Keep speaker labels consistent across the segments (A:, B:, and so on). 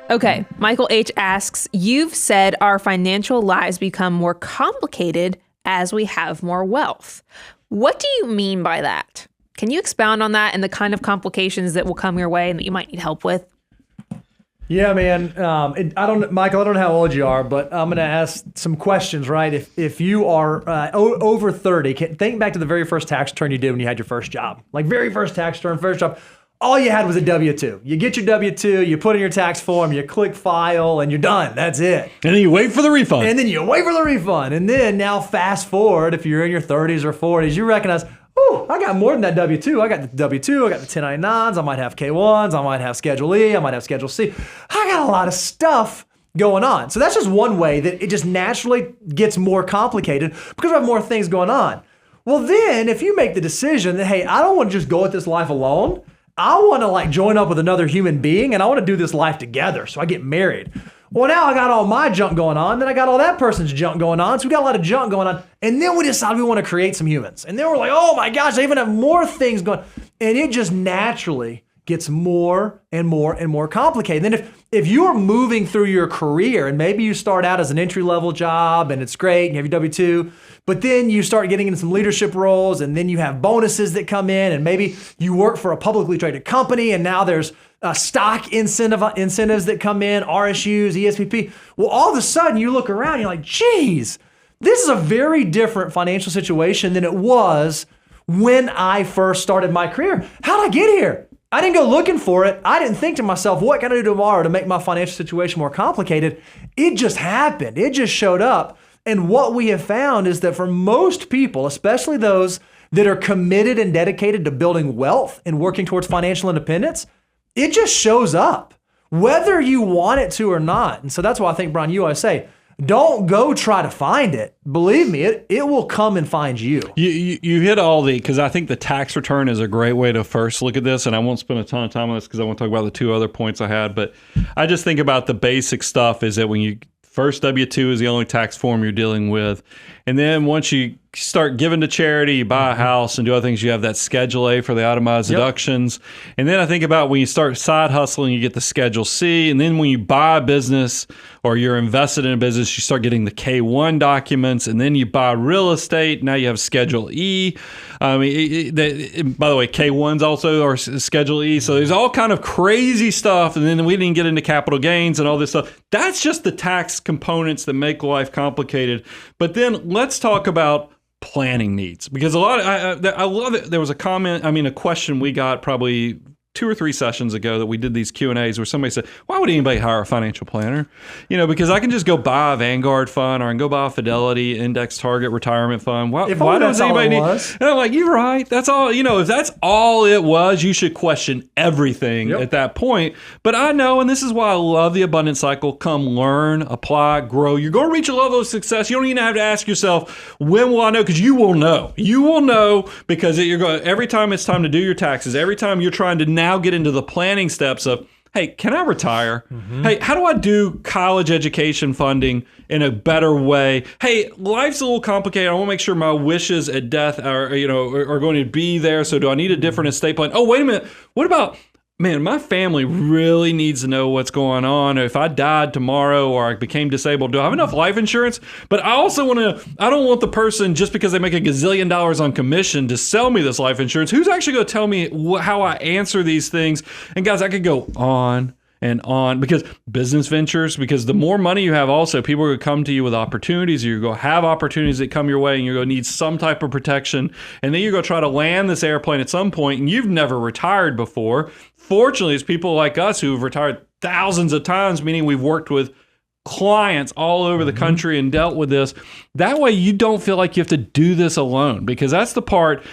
A: Okay, Michael H. asks, you've said our financial lives become more complicated as we have more wealth. What do you mean by that? Can you expound on that and the kind of complications that will come your way and that you might need help with?
B: Yeah, man. Michael, I don't know how old you are, but I'm going to ask some questions, right? If you are over 30, think back to the very first tax return you did when you had your first job. Like very first tax return, first job. All you had was a W-2. You get your W-2, you put in your tax form, you click file, and you're done. That's it.
C: And then you wait for the refund.
B: And then now fast forward, if you're in your 30s or 40s, you recognize, oh, I got more than that W-2. I got the W-2, I got the 1099s, I might have K-1s, I might have Schedule E, I might have Schedule C. I got a lot of stuff going on. So that's just one way that it just naturally gets more complicated because we have more things going on. Well, then if you make the decision that, hey, I don't want to just go at this life alone, I want to join up with another human being and I want to do this life together. So I get married. Well, now I got all my junk going on. Then I got all that person's junk going on. So we got a lot of junk going on. And then we decide we want to create some humans. And then we're like, oh my gosh, I even have more things going. And it just naturally gets more and more and more complicated. And then if you're moving through your career and maybe you start out as an entry-level job and it's great and you have your W-2, but then you start getting into some leadership roles and then you have bonuses that come in and maybe you work for a publicly traded company and now there's stock incentives that come in, RSUs, ESPP. Well, all of a sudden you look around and you're like, geez, this is a very different financial situation than it was when I first started my career. How'd I get here? I didn't go looking for it. I didn't think to myself, what can I do tomorrow to make my financial situation more complicated? It just happened. It just showed up. And what we have found is that for most people, especially those that are committed and dedicated to building wealth and working towards financial independence, it just shows up, whether you want it to or not. And so that's why I think, Brian, you always say, don't go try to find it. Believe me, it will come and find you.
C: You hit all because I think the tax return is a great way to first look at this, and I won't spend a ton of time on this because I want to talk about the two other points I had, but I just think about the basic stuff is that when you first W-2 is the only tax form you're dealing with, and then once you start giving to charity, you buy a house and do other things, you have that Schedule A for the itemized deductions. And then I think about when you start side hustling, you get the Schedule C. And then when you buy a business or you're invested in a business, you start getting the K-1 documents. And then you buy real estate. Now you have Schedule E. By the way, K-1s also are Schedule E. So there's all kind of crazy stuff. And then we didn't get into capital gains and all this stuff. That's just the tax components that make life complicated. But then let's talk about planning needs, because a lot of, I love it. There was a question we got probably 2 or 3 sessions ago that we did these Q&As where somebody said, why would anybody hire a financial planner? Because I can just go buy a Vanguard fund or I can go buy a Fidelity Index Target retirement fund. Why does anybody need? And I'm like, you're right. That's all. If that's all it was, you should question everything at that point. But I know, and this is why I love the abundance cycle. Come learn, apply, grow. You're going to reach a level of success. You don't even have to ask yourself, when will I know? Because you will know. You will know because every time it's time to do your taxes, every time you're trying to now get into the planning steps of, hey, can I retire? Mm-hmm. Hey, how do I do college education funding in a better way? Hey, life's a little complicated. I want to make sure my wishes at death are going to be there. So do I need a different estate plan? Oh, wait a minute. What about, man, my family really needs to know what's going on. If I died tomorrow or I became disabled, do I have enough life insurance? But I also I don't want the person, just because they make $1 gazillion on commission, to sell me this life insurance. Who's actually going to tell me how I answer these things? And guys, I could go on and on, because business ventures, because the more money you have, also people are going to come to you with opportunities, or you're going to have opportunities that come your way, and you're going to need some type of protection, and then you're going to try to land this airplane at some point, and you've never retired before. Fortunately, it's people like us who've retired thousands of times, meaning we've worked with clients all over the country and dealt with this. That way you don't feel like you have to do this alone, because that's the part.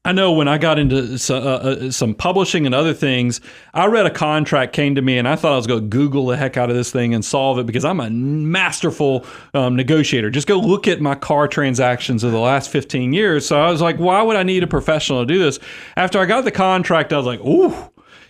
C: I know when I got into some publishing and other things, I read a contract came to me and I thought I was going to Google the heck out of this thing and solve it, because I'm a masterful negotiator. Just go look at my car transactions of the last 15 years. So I was like, why would I need a professional to do this? After I got the contract, I was like, ooh,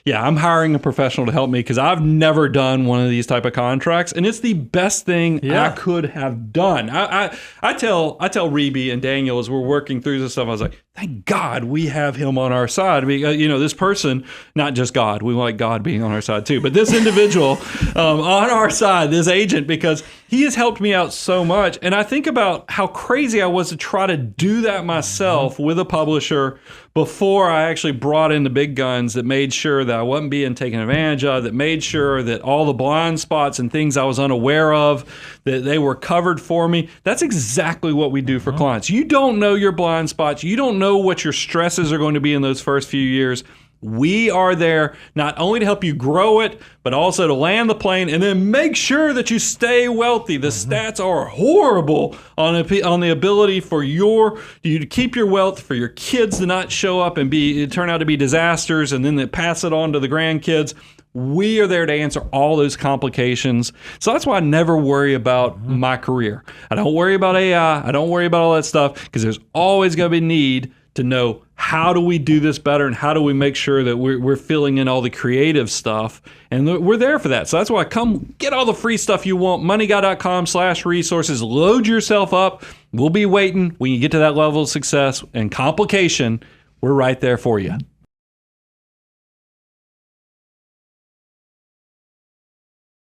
C: yeah, I'm hiring a professional to help me because I've never done one of these type of contracts, and it's the best thing I could have done. I tell Reby and Daniel as we're working through this stuff, I was like, thank God we have him on our side. Because, this person, not just God, we like God being on our side too, but this individual on our side, this agent, because he has helped me out so much. And I think about how crazy I was to try to do that myself with a publisher before I actually brought in the big guns that made sure that I wasn't being taken advantage of, that made sure that all the blind spots and things I was unaware of, that they were covered for me. That's exactly what we do for clients. You don't know your blind spots. You don't know what your stresses are going to be in those first few years. We are there not only to help you grow it, but also to land the plane and then make sure that you stay wealthy. The stats are horrible on the ability for you to keep your wealth, for your kids to not show up and turn out to be disasters, and then they pass it on to the grandkids. We are there to answer all those complications. So that's why I never worry about my career. I don't worry about AI. I don't worry about all that stuff because there's always going to be need to know how do we do this better and how do we make sure that we're filling in all the creative stuff. And we're there for that. So that's why come get all the free stuff you want. moneyguy.com/resources. Load yourself up. We'll be waiting when you get to that level of success and complication. We're right there for you.